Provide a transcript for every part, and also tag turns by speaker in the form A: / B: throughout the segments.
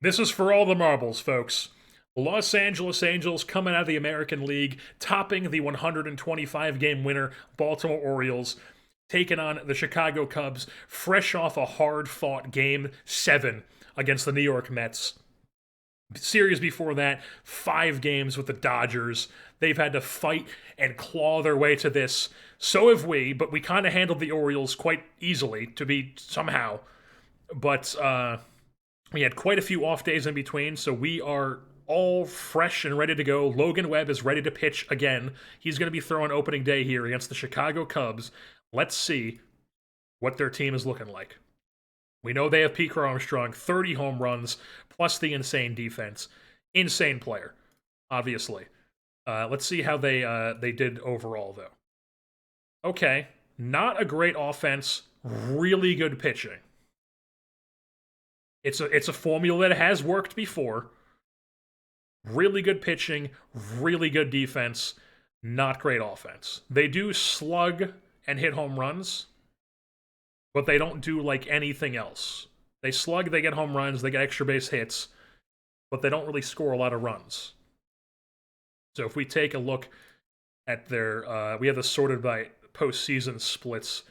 A: This is for all the marbles, folks. Los Angeles Angels coming out of the American League, topping the 125 game winner Baltimore Orioles, taking on the Chicago Cubs, fresh off a hard fought game 7 against the New York Mets. Series before that, 5 games with the Dodgers. They've had to fight and claw their way to this. So have we, but we kind of handled the Orioles quite easily to be somehow. But we had quite a few off days in between, so we are all fresh and ready to go. Logan Webb is ready to pitch again. He's going to be throwing opening day here against the Chicago Cubs. Let's see what their team is looking like. We know they have Pete Crow-Armstrong, 30 home runs, plus the insane defense. Insane player, obviously. Let's see how they did overall, though. Okay, not a great offense, really good pitching. It's a formula that has worked before. Really good pitching, really good defense, not great offense. They do slug and hit home runs, but they don't do like anything else. They slug, they get home runs, they get extra base hits, but they don't really score a lot of runs. So if we take a look at their, we have this sorted by postseason splits.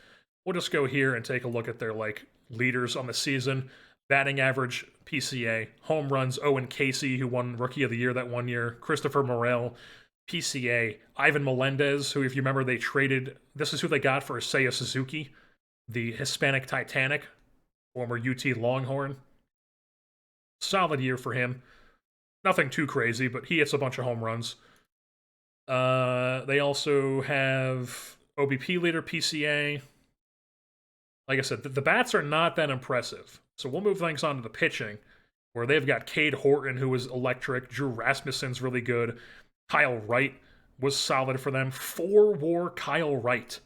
A: We'll just go here and take a look at their like leaders on the season. Batting average, PCA. Home runs, Owen Casey, who won Rookie of the Year that one year. Christopher Morel, PCA. Ivan Melendez, who, if you remember, they traded. This is who they got for Seiya Suzuki, the Hispanic Titanic, former UT Longhorn. Solid year for him. Nothing too crazy, but he hits a bunch of home runs. They also have OBP leader, PCA. Like I said, the bats are not that impressive. So we'll move things on to the pitching, where they've got Cade Horton, who was electric. Drew Rasmussen's really good. Kyle Wright was solid for them. 4-WAR Kyle Wright.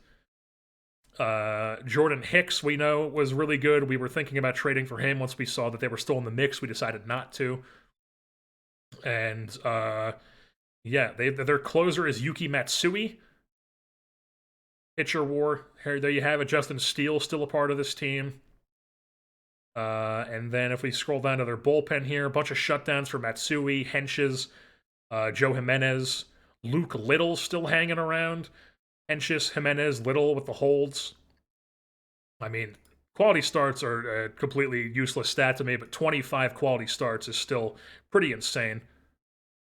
A: Jordan Hicks, we know, was really good. We were thinking about trading for him once we saw that they were still in the mix. We decided not to. And, yeah, their closer is Yuki Matsui. Pitcher war. Here, there you have it. Justin Steele still a part of this team. And then if we scroll down to their bullpen here, a bunch of shutdowns for Matsui, Henches, Joe Jimenez, Luke Little still hanging around. Henches, Jimenez, Little with the holds. I mean, quality starts are a completely useless stat to me, but 25 quality starts is still pretty insane.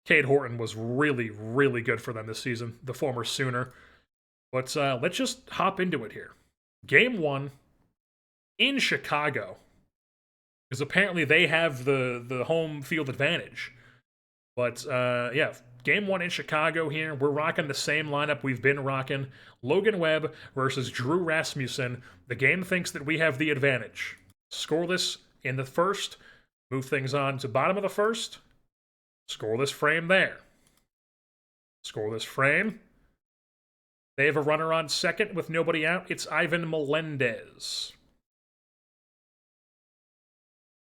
A: Cade Horton was really, really good for them this season, the former Sooner. But let's just hop into it here. Game 1 in Chicago. Because apparently they have the home field advantage. But, yeah, game 1 in Chicago here. We're rocking the same lineup we've been rocking. Logan Webb versus Drew Rasmussen. The game thinks that we have the advantage. Scoreless in the first. Move things on to bottom of the first. Scoreless frame there. Scoreless frame. They have a runner on second with nobody out. It's Ivan Melendez.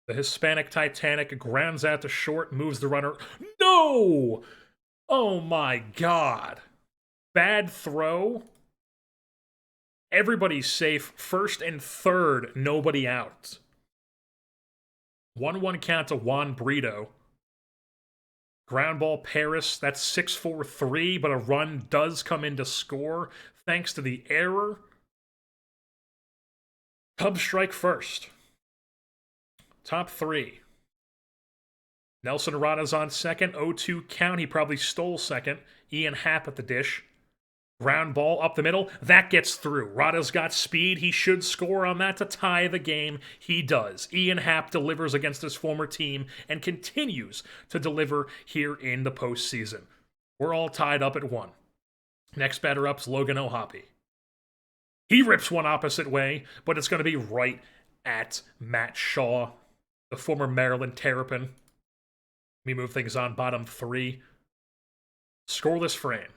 A: The Hispanic Titanic grounds out to short, moves the runner. No! Oh my god. Bad throw. Everybody's safe. First and third, nobody out. 1-1 count to Juan Brito. Ground ball Paris, that's 6-4-3, but a run does come in to score thanks to the error. Cubs strike first. Top 3. Nelson Rada's on second, 0-2 count. He probably stole second. Ian Happ at the dish. Ground ball up the middle. That gets through. Rada's got speed. He should score on that to tie the game. He does. Ian Happ delivers against his former team and continues to deliver here in the postseason. We're all tied up at 1. Next batter up's Logan O'Hoppe. He rips one opposite way, but it's going to be right at Matt Shaw, the former Maryland Terrapin. We move things on bottom 3. Scoreless frame.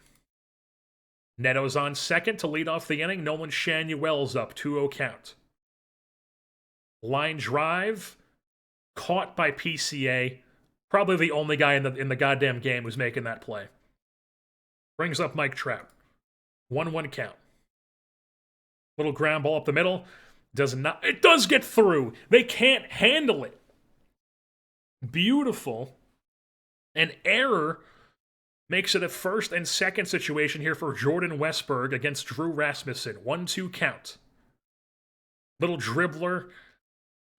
A: Neto's on second to lead off the inning. Nolan Shanuel's up, 2-0 count. Line drive, caught by PCA. Probably the only guy in the goddamn game who's making that play. Brings up Mike Trout. 1-1 count. Little ground ball up the middle. It does get through. They can't handle it. Beautiful. An error makes it a first and second situation here for Jordan Westberg against Drew Rasmussen. 1-2 count. Little dribbler.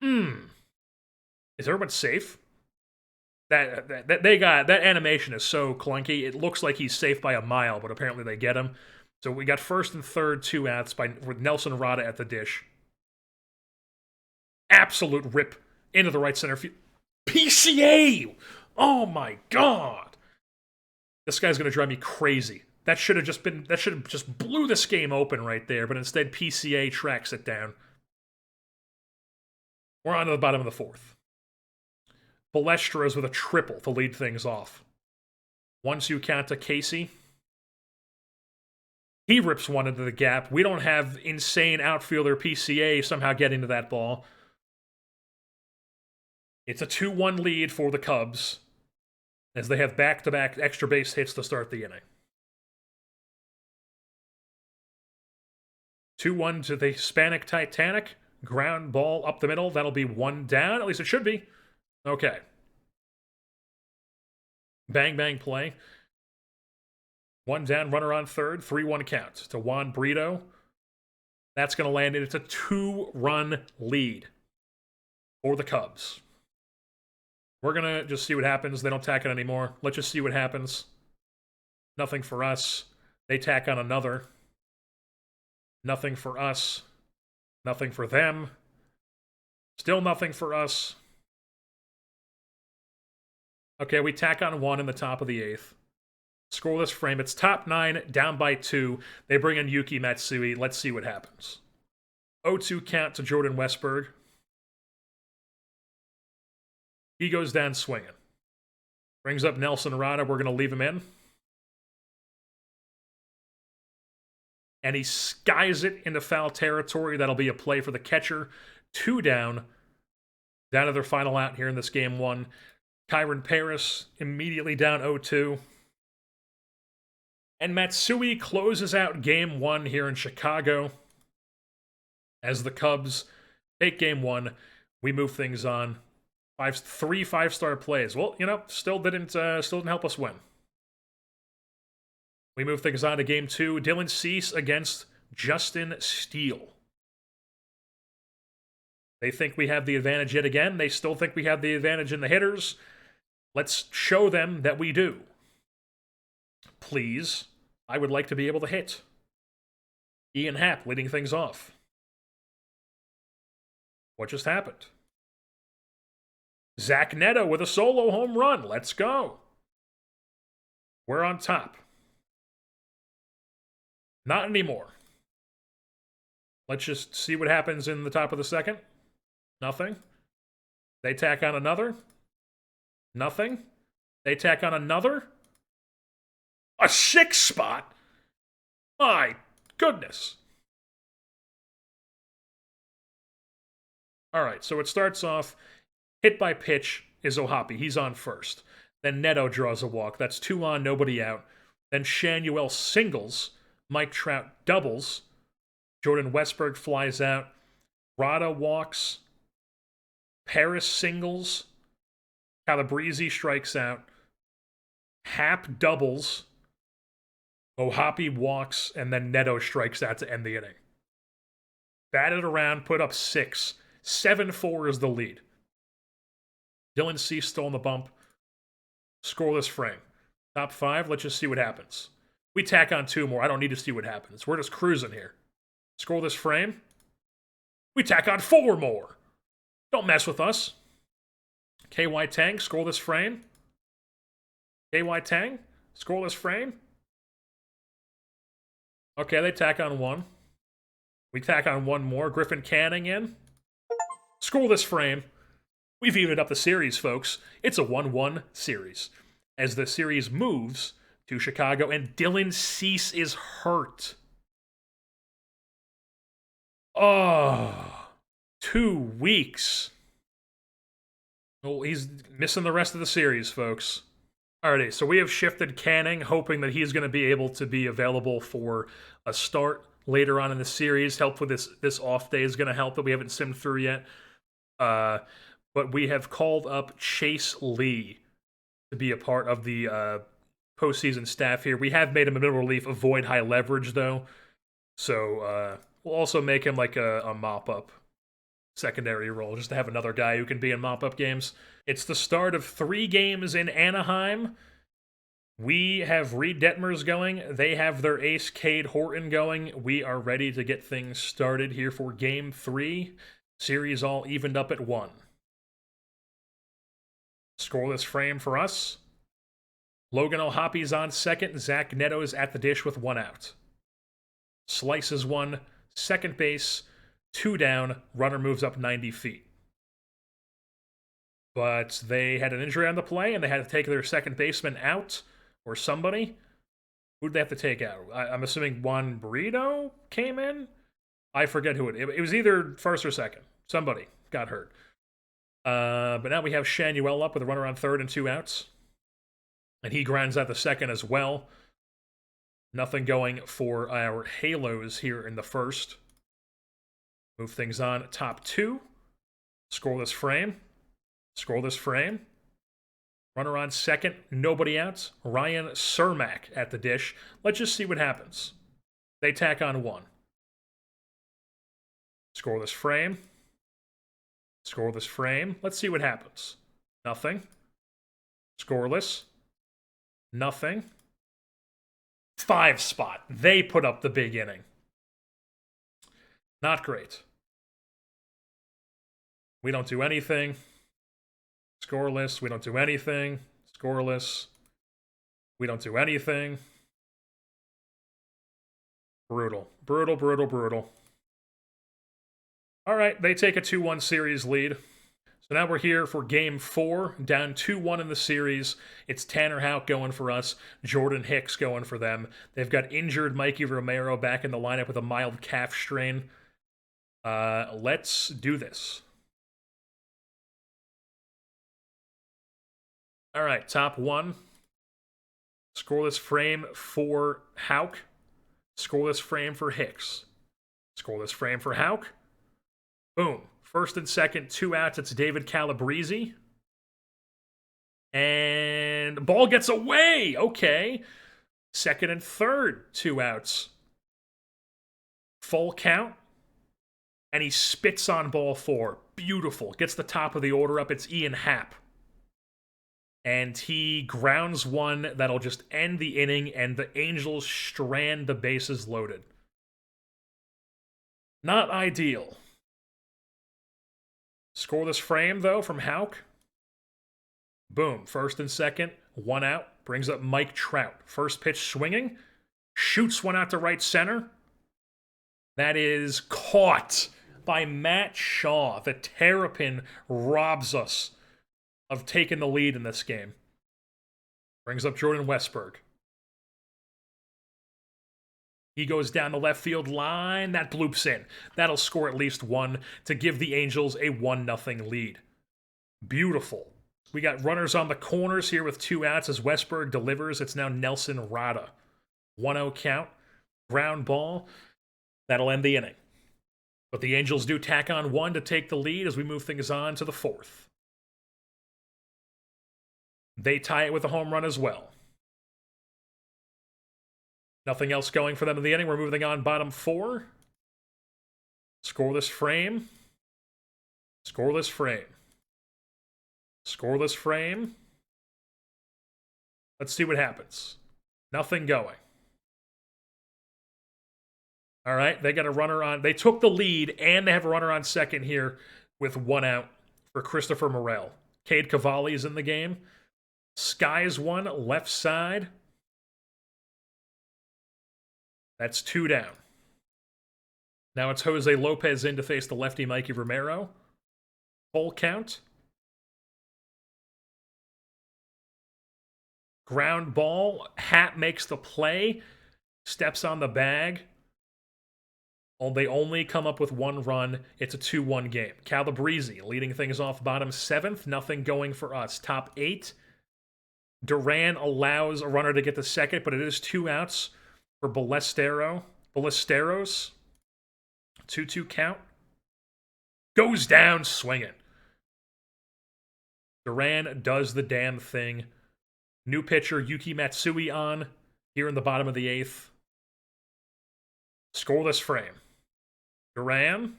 A: Is everyone safe? That they got that animation is so clunky. It looks like he's safe by a mile, but apparently they get him. So we got first and third 2 outs with Nelson Rada at the dish. Absolute rip into the right center field. PCA! Oh my god! This guy's gonna drive me crazy. That should have just blew this game open right there, but instead PCA tracks it down. We're on to the bottom of the fourth. Balestros with a triple to lead things off. 1-2 count to Casey. He rips one into the gap. We don't have insane outfielder PCA somehow getting to that ball. It's a 2-1 lead for the Cubs as they have back-to-back extra base hits to start the inning. 2-1 to the Hispanic Titanic. Ground ball up the middle. That'll be 1 down. At least it should be. Okay. Bang, bang play. 1 down, runner on third. 3-1 count to Juan Brito. That's going to land it. It's a 2-run lead for the Cubs. We're going to just see what happens. They don't tack it anymore. Let's just see what happens. Nothing for us. They tack on another. Nothing for us. Nothing for them. Still nothing for us. Okay, we tack on 1 in the top of the 8th. Scoreless frame. It's top 9, down by 2. They bring in Yuki Matsui. Let's see what happens. 0-2 count to Jordan Westberg. He goes down swinging. Brings up Nelson Rada. We're going to leave him in. And he skies it into foul territory. That'll be a play for the catcher. 2 down. Down to their final out here in this game 1. Kyron Paris immediately down 0-2. And Matsui closes out game 1 here in Chicago. As the Cubs take game 1, we move things on. 3 5-star plays. Well, still didn't help us win. We move things on to game 2. Dylan Cease against Justin Steele. They think we have the advantage yet again. They still think we have the advantage in the hitters. Let's show them that we do. Please, I would like to be able to hit. Ian Happ leading things off. What just happened? Zach Neto with a solo home run. Let's go. We're on top. Not anymore. Let's just see what happens in the top of the second. Nothing. They tack on another. Nothing. They tack on another. A 6 spot? My goodness. All right, so it starts off, hit by pitch is Ohapi. He's on first. Then Neto draws a walk. That's 2 on, nobody out. Then Shanuel singles. Mike Trout doubles. Jordan Westberg flies out. Rada walks. Paris singles. Calabrese strikes out. Happ doubles. Ohapi walks, and then Neto strikes out to end the inning. Batted around, put up 6. 7-4 is the lead. Dylan Cease still on the bump. Scoreless frame. Top 5, let's just see what happens. We tack on 2 more. I don't need to see what happens. We're just cruising here. Scoreless frame. We tack on 4 more. Don't mess with us. KY Tang, scoreless frame. KY Tang, scoreless frame. Okay, they tack on 1. We tack on 1 more. Griffin Canning in. Scoreless frame. We've evened up the series, folks. It's a 1-1 series. As the series moves to Chicago, and Dylan Cease is hurt. Oh, 2 weeks. Well, he's missing the rest of the series, folks. Alrighty, so we have shifted Canning, hoping that he's going to be able to be available for a start later on in the series. Help with this off day is going to help that we haven't simmed through yet. but we have called up Chase Lee to be a part of the postseason staff here. We have made him a middle relief, avoid high leverage, though. So we'll also make him like a mop-up secondary role, just to have another guy who can be in mop-up games. It's the start of 3 games in Anaheim. We have Reed Detmers going. They have their ace, Cade Horton, going. We are ready to get things started here for Game 3. Series all evened up at 1. Scoreless frame for us. Logan O'Hoppy's on second. Zach Neto's at the dish with 1 out. Slices 1, second base, 2 down. Runner moves up 90 feet. But they had an injury on the play, and they had to take their second baseman out. Or somebody? Who'd they have to take out? I'm assuming Juan Burrito came in? I forget who it was either first or second. Somebody got hurt. But now we have Shanuel up with a runner on third and 2 outs. And he grinds out the second as well. Nothing going for our Halos here in the first. Move things on. Top 2. Scoreless frame. Scoreless frame. Runner on second, nobody out. Ryan Cermak at the dish. Let's just see what happens. They tack on 1. Scoreless frame. Scoreless frame. Let's see what happens. Nothing. Scoreless. Nothing. 5 spot. They put up the big inning. Not great. We don't do anything. Scoreless, we don't do anything. Scoreless, we don't do anything. Brutal. Brutal, brutal, brutal. All right, they take a 2-1 series lead. So now we're here for Game 4, down 2-1 in the series. It's Tanner Houck going for us, Jordan Hicks going for them. They've got injured Mikey Romero back in the lineup with a mild calf strain. Let's do this. All right, top 1. Scoreless frame for Houck. Scoreless frame for Hicks. Scoreless frame for Houck. Boom. First and second, 2 outs. It's David Calabrese. And ball gets away. Okay. Second and third, 2 outs. Full count. And he spits on ball 4. Beautiful. Gets the top of the order up. It's Ian Happ. And he grounds 1 that'll just end the inning, and the Angels strand the bases loaded. Not ideal. Scoreless frame, though, from Houck. Boom. First and second, 1 out. Brings up Mike Trout. First pitch swinging. Shoots 1 out to right center. That is caught by Matt Shaw. The Terrapin robs us of taking the lead in this game. Brings up Jordan Westberg. He goes down the left field line. That bloops in. That'll score at least 1 to give the Angels a 1-0 lead. Beautiful. We got runners on the corners here with 2 outs as Westberg delivers. It's now Nelson Rada. 1-0 count. Ground ball. That'll end the inning. But the Angels do tack on 1 to take the lead as we move things on to the 4th. They tie it with a home run as well. Nothing else going for them in the inning. We're moving on bottom 4. Scoreless frame. Scoreless frame. Scoreless frame. Let's see what happens. Nothing going. All right, they got a runner on. They took the lead, and they have a runner on second here with 1 out for Christopher Morel. Cade Cavalli is in the game. Skies 1, left side. That's 2 down. Now it's Jose Lopez in to face the lefty Mikey Romero. Full count. Ground ball. Happ makes the play. Steps on the bag. They only come up with 1 run. It's a 2-1 game. Calabrese leading things off bottom 7th. Nothing going for us. Top 8. Duran allows a runner to get the second, but it is 2 outs for Ballesteros. 2-2 count. Goes down swinging. Duran does the damn thing. New pitcher Yuki Matsui on here in the bottom of the 8th. Scoreless frame. Duran,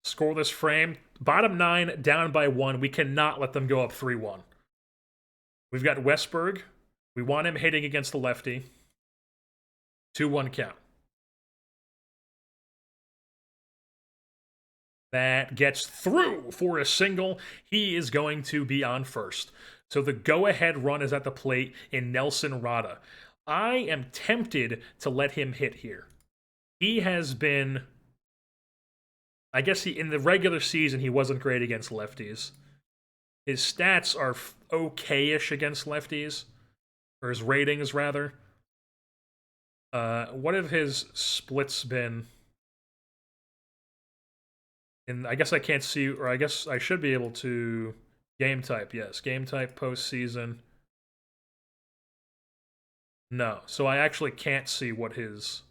A: scoreless frame. Bottom 9, down by 1. We cannot let them go up 3-1. We've got Westberg. We want him hitting against the lefty. 2-1 count. That gets through for a single. He is going to be on first. So the go-ahead run is at the plate in Nelson Rada. I am tempted to let him hit here. He has been... I guess in the regular season, he wasn't great against lefties. His stats are okay-ish against lefties. Or his ratings, rather. What have his splits been? And I guess I can't see, or I guess I should be able to... Game type, yes. Game type postseason. No. So I actually can't see what his...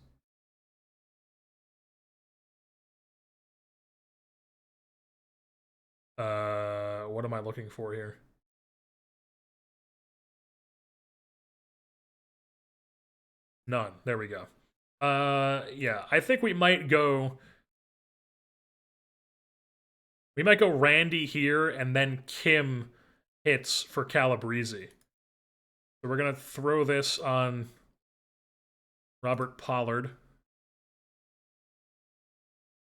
A: what am I looking for here? None. There we go. Yeah. I think we might go... We might go Randy here, and then Kim hits for Calabrese. So we're going to throw this on Robert Pollard.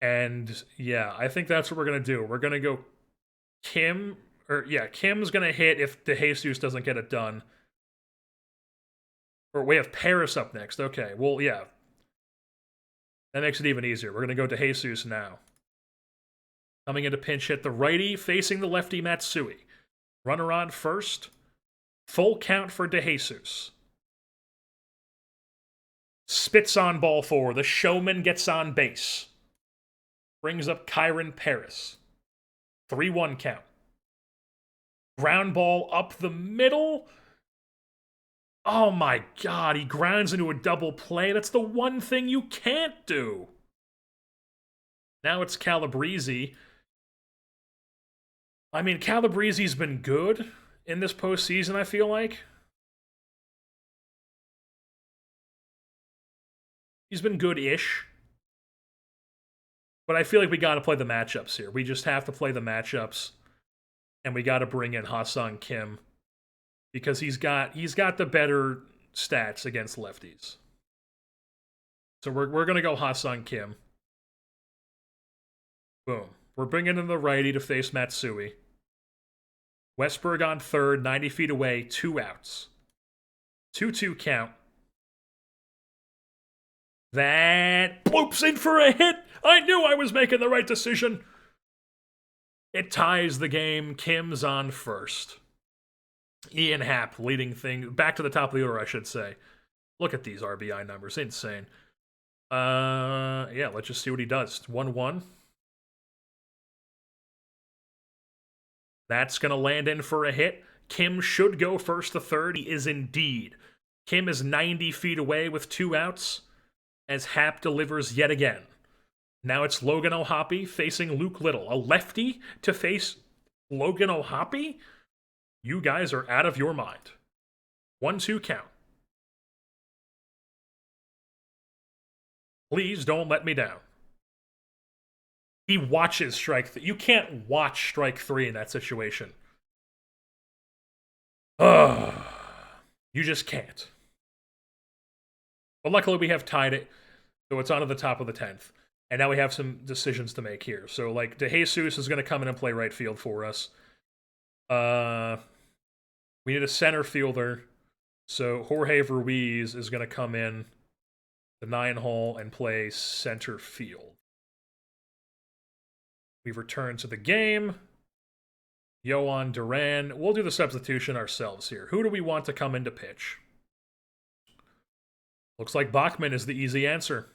A: And, yeah, I think that's what we're going to do. We're going to go Kim, or, yeah, Kim's going to hit if DeJesus doesn't get it done. Or we have Paris up next. Okay, well, yeah. That makes it even easier. We're going to go DeJesus now. Coming into pinch hit, the righty facing the lefty Matsui. Runner on first. Full count for DeJesus. Spits on ball 4. The showman gets on base. Brings up Kyron Paris. 3-1 count. Ground ball up the middle. Oh my god, he grounds into a double play. That's the one thing you can't do. Now it's Calabrese. I mean, Calabrese's been good in this postseason, I feel like. He's been good-ish. But I feel like we got to play the matchups here. We just have to play the matchups. And we got to bring in Ha-Seong Kim. Because he's got the better stats against lefties. So we're going to go Ha-Seong Kim. Boom. We're bringing in the righty to face Matsui. Westberg on third, 90 feet away, 2 outs. 2-2 count. That bloops in for a hit. I knew I was making the right decision. It ties the game. Kim's on first. Ian Happ leading thing. Back to the top of the order, I should say. Look at these RBI numbers. Insane. Yeah, let's just see what he does. 1-1. That's going to land in for a hit. Kim should go first to third. He is indeed. Kim is 90 feet away with 2 outs as Happ delivers yet again. Now it's Logan O'Hoppe facing Luke Little. A lefty to face Logan O'Hoppe? You guys are out of your mind. 1-2 count. Please don't let me down. He watches strike 3. You can't watch strike 3 in that situation. Ugh. You just can't. But luckily we have tied it, so it's on to the top of the 10th. And now we have some decisions to make here. So, like, DeJesus is going to come in and play right field for us. We need a center fielder. So Jorge Ruiz is going to come in the 9-hole and play center field. We've returned to the game. Yohan Duran. We'll do the substitution ourselves here. Who do we want to come in to pitch? Looks like Bachman is the easy answer.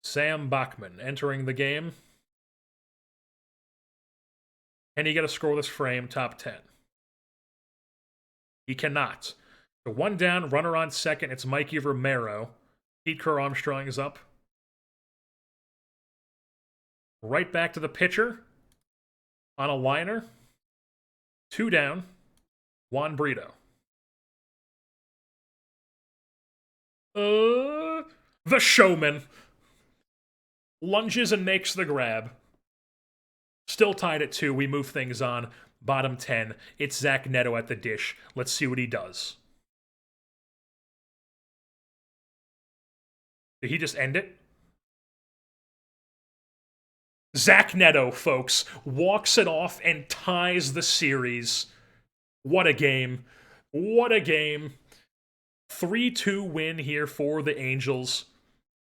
A: Sam Bachman entering the game. Can he get a scoreless frame top 10? He cannot. So 1 down, runner on second. It's Mikey Romero. Pete Crow-Armstrong is up. Right back to the pitcher on a liner. 2 down. Juan Brito. The showman. Lunges and makes the grab. Still tied at 2. We move things on. Bottom 10. It's Zach Neto at the dish. Let's see what he does. Did he just end it? Zach Neto, folks, walks it off and ties the series. What a game. What a game. 3-2 win here for the Angels.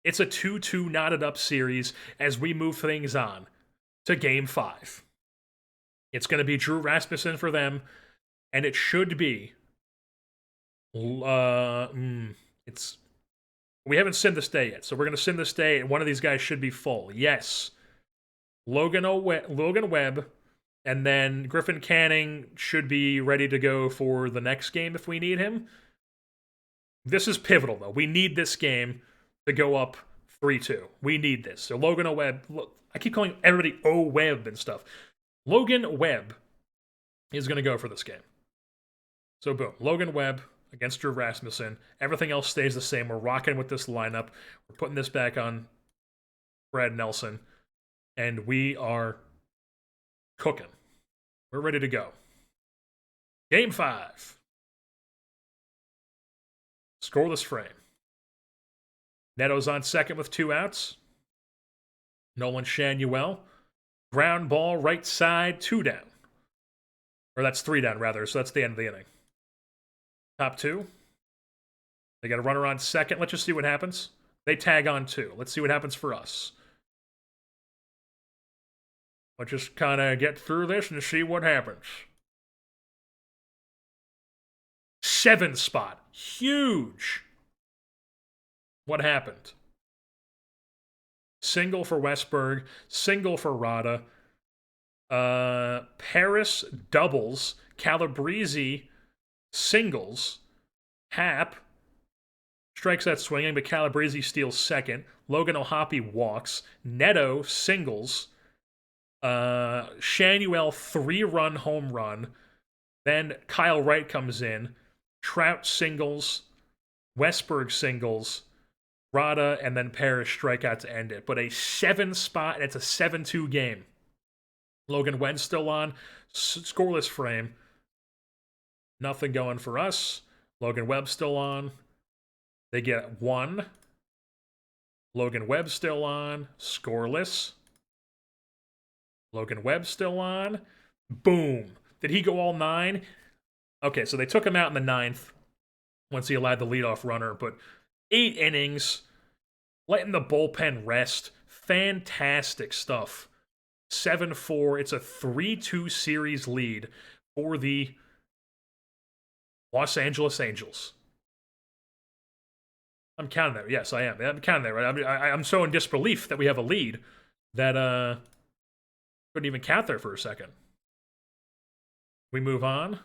A: It's a 2-2 knotted up series as we move things on to Game 5. It's going to be Drew Rasmussen for them, and it should be... it's... We haven't sinned this day yet, so we're going to sin this day, and one of these guys should be full. Yes. Logan Webb, and then Griffin Canning should be ready to go for the next game if we need him. This is pivotal, though. We need this game to go up 3-2. We need this. So Logan Webb, I keep calling everybody O-Webb and stuff. Logan Webb is going to go for this game. So boom, Logan Webb against Drew Rasmussen. Everything else stays the same. We're rocking with this lineup. We're putting this back on Brad Nelson. And we are cooking. We're ready to go. Game 5. Scoreless frame. Neto's on second with 2 outs. Nolan Shanuel. Ground ball right side, 2 down. Or that's 3 down, rather, so that's the end of the inning. Top 2. They got a runner on second. Let's just see what happens. They tag on 2. Let's see what happens for us. Let's just kind of get through this and see what happens. 7 spot. Huge. What happened? Single for Westberg. Single for Rada. Paris doubles. Calabrese singles. Happ strikes out swinging, but Calabrese steals second. Logan O'Hoppe walks. Neto singles. Shanuel 3-run home run. Then Kyle Wright comes in. Trout singles. Westberg singles. Rada and then Parrish strikeout to end it. But a 7 spot, and it's a 7-2 game. Logan Webb still on. Scoreless frame. Nothing going for us. Logan Webb still on. They get 1. Logan Webb still on. Scoreless. Logan Webb still on. Boom. Did he go all 9? Okay, so they took him out in the 9th once he allowed the leadoff runner, but 8 innings, letting the bullpen rest. Fantastic stuff. 7-4. It's a 3-2 series lead for the Los Angeles Angels. I'm counting there. Yes, I am. I'm counting there. Right? I'm so in disbelief that we have a lead that couldn't even count there for a second. We move on.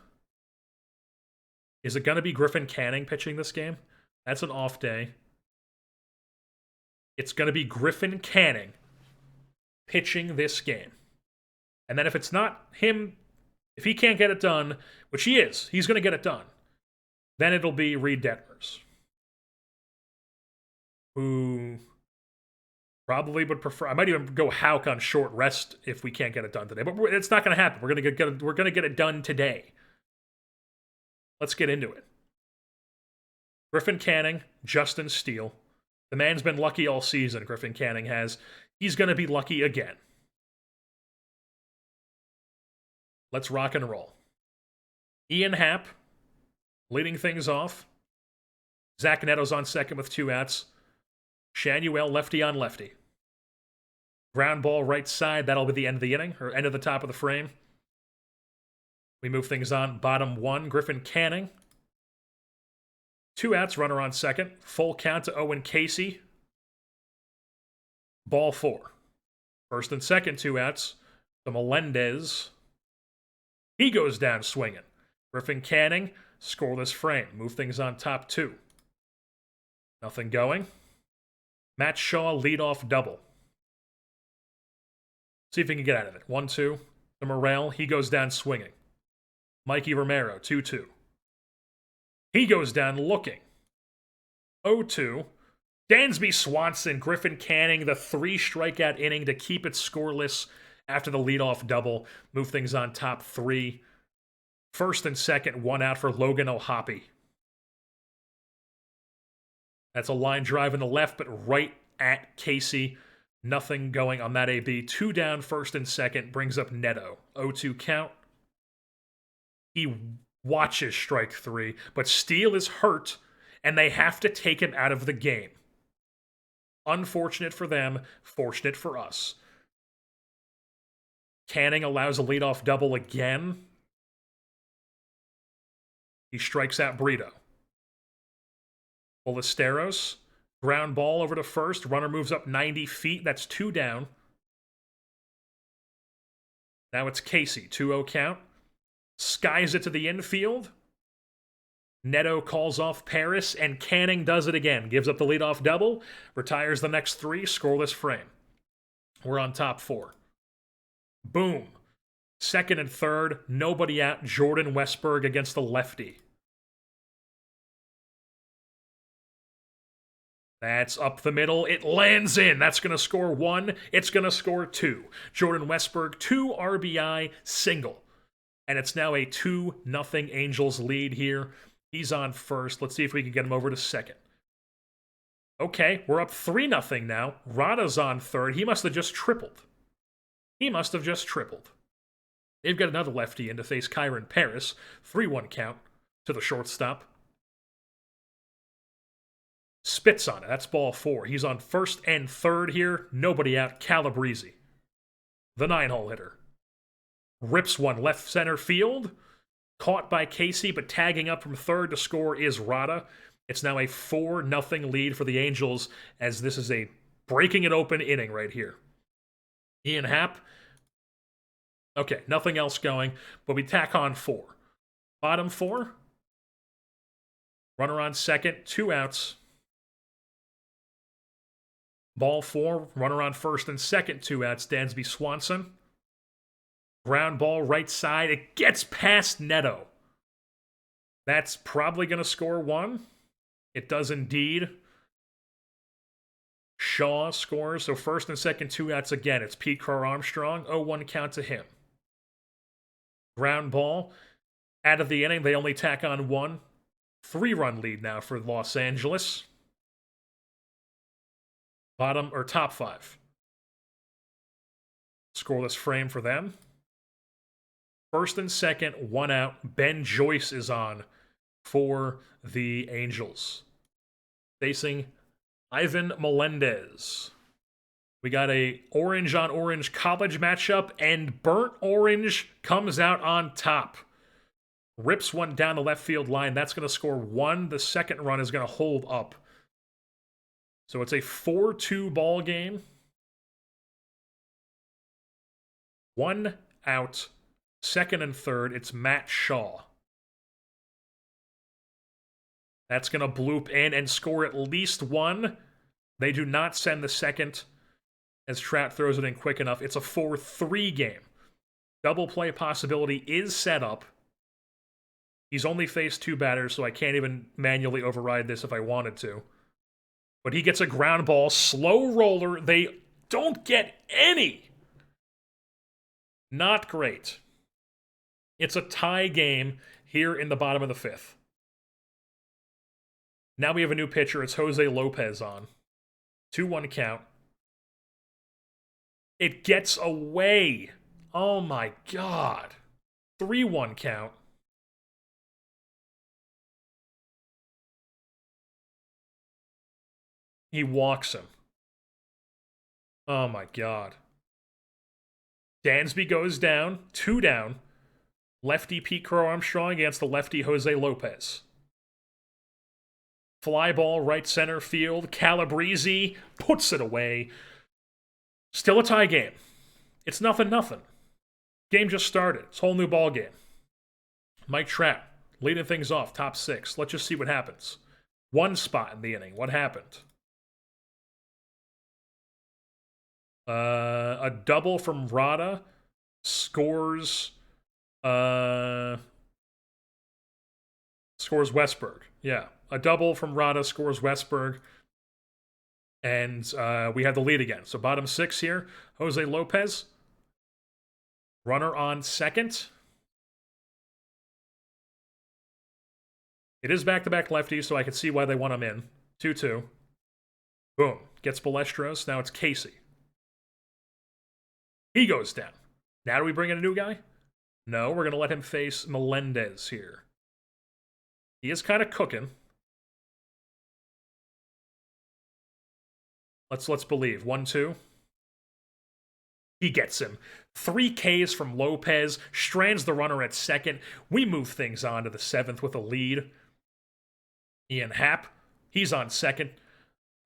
A: Is it going to be Griffin Canning pitching this game? That's an off day. It's going to be Griffin Canning pitching this game. And then if it's not him, if he can't get it done, which he is, he's going to get it done, then it'll be Reed Detmers, who probably would prefer. I might even go Houck on short rest if we can't get it done today, but it's not going to happen. We're going to get it done today. Let's get into it. Griffin Canning, Justin Steele. The man's been lucky all season, Griffin Canning has. He's going to be lucky again. Let's rock and roll. Ian Happ leading things off. Zach Neto's on second with 2 outs. Shanuel lefty on lefty. Ground ball right side. That'll be the end of the inning, or end of the top of the frame. We move things on. Bottom 1, Griffin Canning. 2 outs, runner on second. Full count to Owen Casey. Ball 4. First and second, 2 outs to Melendez. He goes down swinging. Griffin Canning, scoreless frame. Move things on top 2. Nothing going. Matt Shaw, leadoff double. See if he can get out of it. 1-2 to Morrell. He goes down swinging. Mikey Romero, 2-2. He goes down looking. 0-2. Dansby Swanson, Griffin Canning, the 3-strikeout inning to keep it scoreless after the leadoff double. Move things on top 3. First and second, 1 out for Logan O'Hoppe. That's a line drive in the left, but right at Casey. Nothing going on that AB. 2 down, first and second, brings up Neto. 0-2 count. He watches strike 3, but Steele is hurt, and they have to take him out of the game. Unfortunate for them, fortunate for us. Canning allows a leadoff double again. He strikes out Brito. Ballesteros, ground ball over to first. Runner moves up 90 feet. That's 2 down. Now it's Casey, 2-0 count. Skies it to the infield. Neto calls off Paris, and Canning does it again. Gives up the leadoff double, retires the next 3, scoreless frame. We're on top 4. Boom. Second and third, nobody out. Jordan Westberg against the lefty. That's up the middle. It lands in. That's going to score 1. It's going to score 2. Jordan Westberg, 2 RBI single. And it's now a 2-0 Angels lead here. He's on first. Let's see if we can get him over to second. Okay, we're up 3-0 now. Rada's on third. He must have just tripled. They've got another lefty in to face Kyron Paris. 3-1 count to the shortstop. Spits on it. That's ball 4. He's on first and third here. Nobody out. Calabrese, the 9-hole hitter. Rips one left center field. Caught by Casey, but tagging up from third to score is Rada. It's now a 4-0 lead for the Angels, as this is a breaking it open inning right here. Ian Happ. Okay, nothing else going, but we tack on 4. Bottom 4. Runner on second, 2 outs. Ball 4, runner on first and second, 2 outs. Dansby Swanson. Ground ball right side. It gets past Neto. That's probably going to score 1. It does indeed. Shaw scores. So first and second, 2 outs again. It's Pete Crow-Armstrong. 0-1 count to him. Ground ball. Out of the inning, they only tack on 1. 3-run lead now for Los Angeles. Bottom or top 5. Scoreless frame for them. First and second, 1 out. Ben Joyce is on for the Angels. Facing Ivan Melendez. We got a orange-on-orange college matchup, and Burnt Orange comes out on top. Rips one down the left field line. That's going to score 1. The second run is going to hold up. So it's a 4-2 ball game. 1 out. Second and third, it's Matt Shaw. That's going to bloop in and score at least 1. They do not send the second as Trout throws it in quick enough. It's a 4-3 game. Double play possibility is set up. He's only faced 2 batters, so I can't even manually override this if I wanted to. But he gets a ground ball, slow roller. They don't get any. Not great. It's a tie game here in the bottom of the 5th. Now we have a new pitcher. It's Jose Lopez on. 2-1 count. It gets away. Oh my God. 3-1 count. He walks him. Oh my God. Dansby goes down. 2 down. Lefty Pete Crow-Armstrong against the lefty Jose Lopez. Fly ball right center field. Calabrese puts it away. Still a tie game. It's 0-0. Game just started. It's a whole new ball game. Mike Trout leading things off, top 6. Let's just see what happens. 1 spot in the inning. What happened? A double from Rada scores scores Westberg. Yeah, a double from Rada scores Westberg. And we have the lead again. So bottom 6 here, Jose Lopez. Runner on second. It is back-to-back lefties, so I can see why they want him in. 2-2. Boom. Gets Balestros. Now it's Casey. He goes down. Now do we bring in a new guy? No, we're going to let him face Melendez here. He is kind of cooking. Let's believe. 1-2. He gets him. 3 Ks from Lopez. Strands the runner at second. We move things on to the 7th with a lead. Ian Happ. He's on second.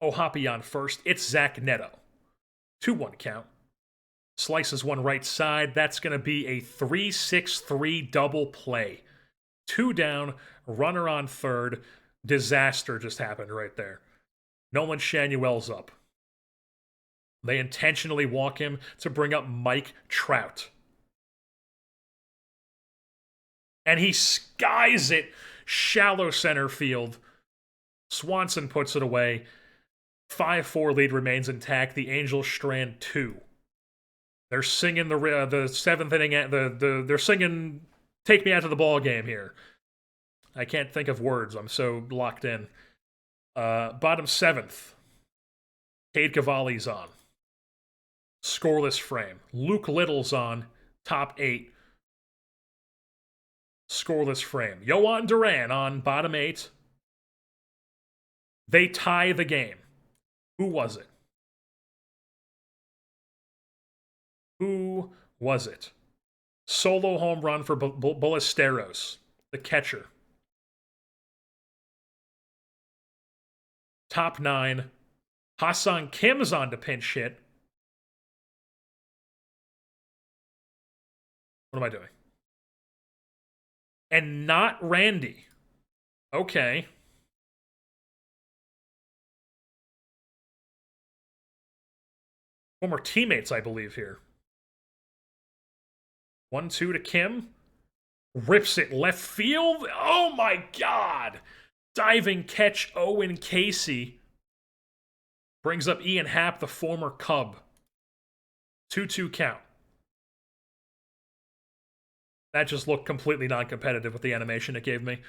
A: Ohapi on first. It's Zach Neto. 2-1 count. Slices one right side. That's going to be a 3-6-3 double play. 2 down. Runner on third. Disaster just happened right there. Nolan Shanuel's up. They intentionally walk him to bring up Mike Trout. And he skies it. Shallow center field. Swanson puts it away. 5-4 lead remains intact. The Angels strand 2. They're singing the 7th inning. They're singing "Take Me Out to the Ball Game" here. I can't think of words. I'm so locked in. Bottom 7th. Cade Cavalli's on. Scoreless frame. Luke Little's on. Top 8. Scoreless frame. Yohan Duran on bottom 8. They tie the game. Who was it? Who was it? Solo home run for Ballesteros, the catcher. Top 9. Hassan Kim's on to pinch hit. What am I doing? And not Randy. Okay. Former teammates, I believe, here. 1-2 to Kim. Rips it left field. Oh my God. Diving catch, Owen Casey. Brings up Ian Happ, the former Cub. 2-2 count. That just looked completely non-competitive with the animation it gave me.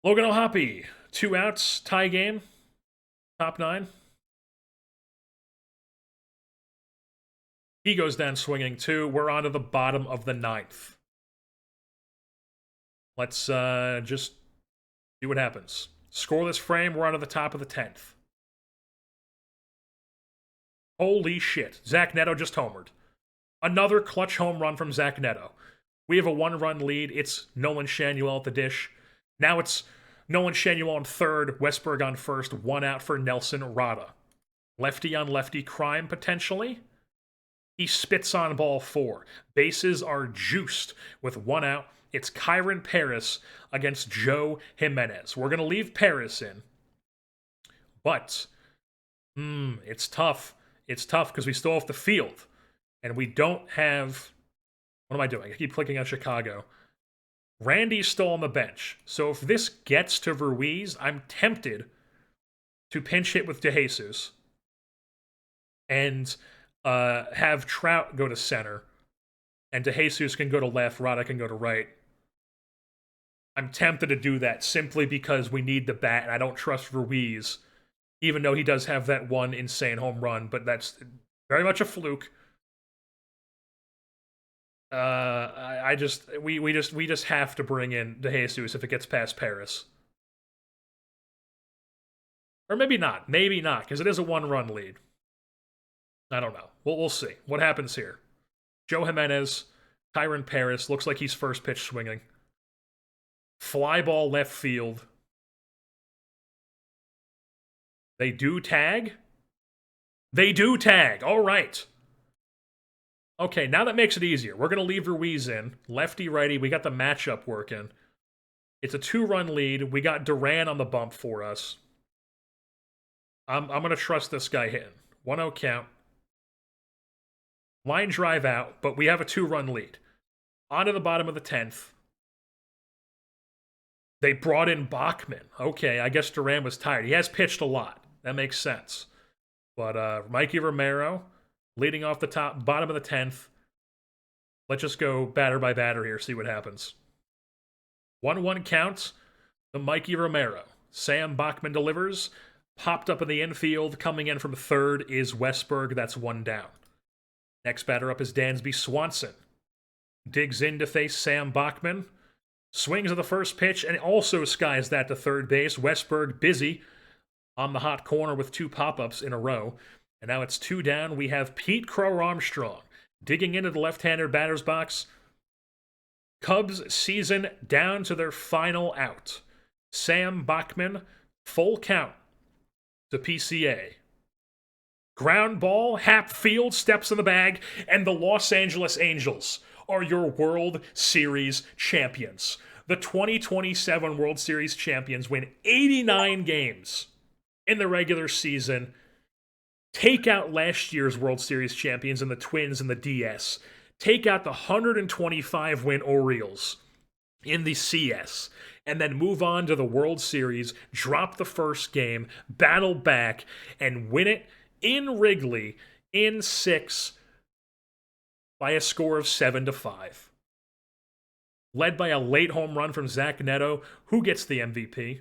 A: Logan Ohapi, 2 outs, tie game. Top 9. He goes down swinging too. We're on to the bottom of the 9th. Let's just see what happens. Scoreless frame, we're on to the top of the 10th. Holy shit. Zach Neto just homered. Another clutch home run from Zach Neto. We have a 1-run lead. It's Nolan Shanuel at the dish. Now it's Nolan Shanuel on third, Westberg on first, 1 out for Nelson Rada. Lefty on lefty crime, potentially. He spits on ball 4. Bases are juiced with 1 out. It's Kyron Paris against Joe Jimenez. We're going to leave Paris in. But, it's tough. It's tough because we still have the field. And we don't have... What am I doing? I keep clicking on Chicago. Randy's still on the bench. So if this gets to Ruiz, I'm tempted to pinch hit with DeJesus and have Trout go to center, and DeJesus can go to left, Rada can go to right. I'm tempted to do that simply because we need the bat, and I don't trust Ruiz, even though he does have that one insane home run, but that's very much a fluke. We just have to bring in DeJesus if it gets past Paris. Or maybe not, because it is a 1-run lead. I don't know. We'll see. What happens here? Joe Jimenez, Kyron Paris, looks like he's first pitch swinging. Fly ball left field. They do tag? They do tag. All right. Okay, now that makes it easier. We're going to leave Ruiz in. Lefty-righty, we got the matchup working. It's a 2-run lead. We got Duran on the bump for us. I'm going to trust this guy hitting. 1-0 count. Line drive out, but we have a 2-run lead. On to the bottom of the 10th. They brought in Bachman. Okay, I guess Duran was tired. He has pitched a lot. That makes sense. But Mikey Romero, leading off the bottom of the 10th. Let's just go batter by batter here, see what happens. 1-1 count to Mikey Romero. Sam Bachman delivers. Popped up in the infield. Coming in from third is Westberg. That's one down. Next batter up is Dansby Swanson. Digs in to face Sam Bachman. Swings at the first pitch and also skies that to third base. Westberg busy on the hot corner with 2 pop-ups in a row. And now it's 2 down. We have Pete Crow-Armstrong digging into the left-hander batter's box. Cubs season down to their final out. Sam Bachman, full count to PCA. Ground ball, Hap Field steps in the bag, and the Los Angeles Angels are your World Series champions. The 2027 World Series champions win 89 games in the regular season. Take out last year's World Series champions and the Twins and the DS. Take out the 125-win Orioles in the CS. And then move on to the World Series, drop the first game, battle back, and win it in Wrigley in 6 by a score of 7-5. Led by a late home run from Zach Neto. Who gets the MVP?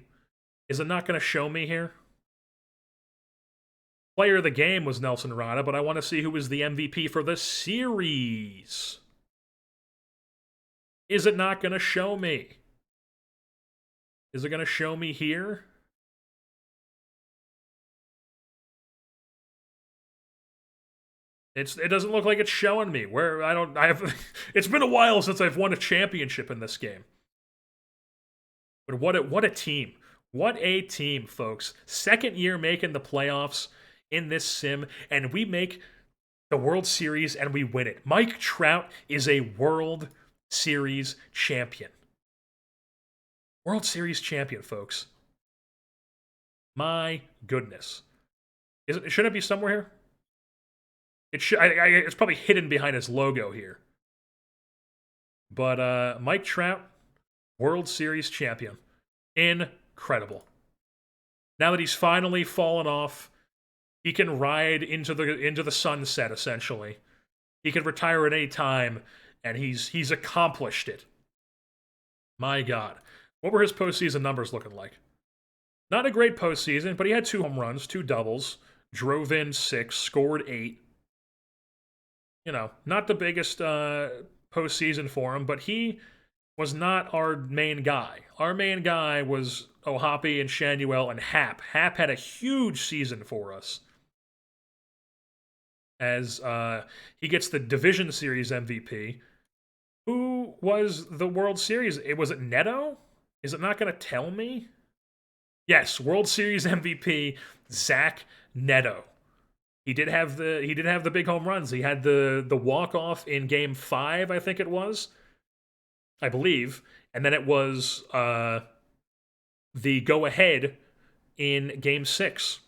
A: Is it not going to show me here? Player of the game was Nelson Rada, but I want to see who was the MVP for the series. Is it not going to show me? Is it going to show me here? It doesn't look like it's showing me. It's been a while since I've won a championship in this game. But what a team. What a team, folks. Second year making the playoffs in this sim, and we make the World Series and we win it. Mike Trout is a World Series champion. World Series champion, folks. My goodness. Shouldn't it be somewhere here? It's probably hidden behind his logo here. But Mike Trout, World Series champion. Incredible. Now that he's finally fallen off, he can ride into the sunset, essentially. He can retire at any time, and he's accomplished it. My God. What were his postseason numbers looking like? Not a great postseason, but he had 2 home runs, 2 doubles, drove in 6, scored 8. You know, not the biggest postseason for him, but he was not our main guy. Our main guy was O'Hoppe and Shanuel and Hap. Hap had a huge season for us, as he gets the Division Series MVP. Who was the World Series? Was it Neto? Is it not going to tell me? Yes, World Series MVP, Zach Neto. He did have the big home runs. He had the walk-off in Game 5, I think it was. I believe. And then it was the go-ahead in Game 6.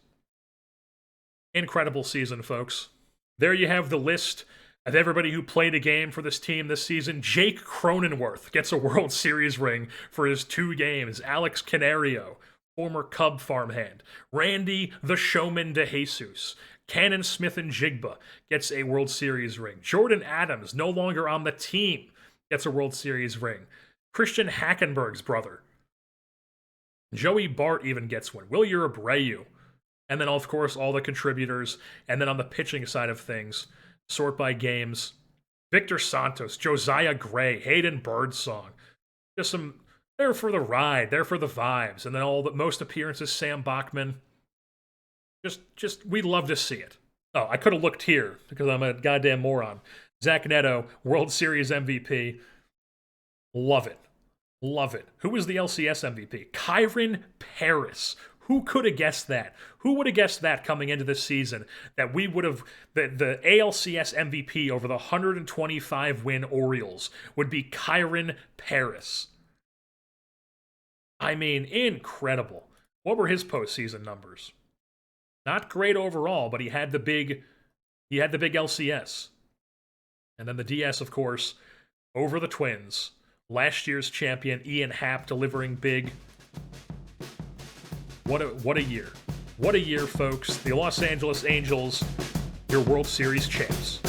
A: Incredible season, folks. There you have the list of everybody who played a game for this team this season. Jake Cronenworth gets a World Series ring for his 2 games. Alex Canario, former Cub farmhand. Randy the Showman DeJesus. Cannon Smith and Jigba gets a World Series ring. Jordan Adams, no longer on the team, gets a World Series ring. Christian Hackenberg's brother. Joey Bart even gets one. Wilyer Abreu. And then, of course, all the contributors. And then on the pitching side of things, sort by games. Victor Santos, Josiah Gray, Hayden Birdsong. Just some, there for the ride, there for the vibes. And then all the most appearances, Sam Bachman. Just, we'd love to see it. Oh, I could have looked here because I'm a goddamn moron. Zach Neto, World Series MVP. Love it. Love it. Who was the LCS MVP? Kyron Paris. Who could have guessed that? Who would have guessed that coming into this season? That we would have, the ALCS MVP over the 125-win Orioles would be Kyron Paris. I mean, incredible. What were his postseason numbers? Not great overall, but he had the big LCS. And then the DS, of course, over the Twins. Last year's champion, Ian Happ, delivering big. What a year. What a year, folks. The Los Angeles Angels, your World Series champs.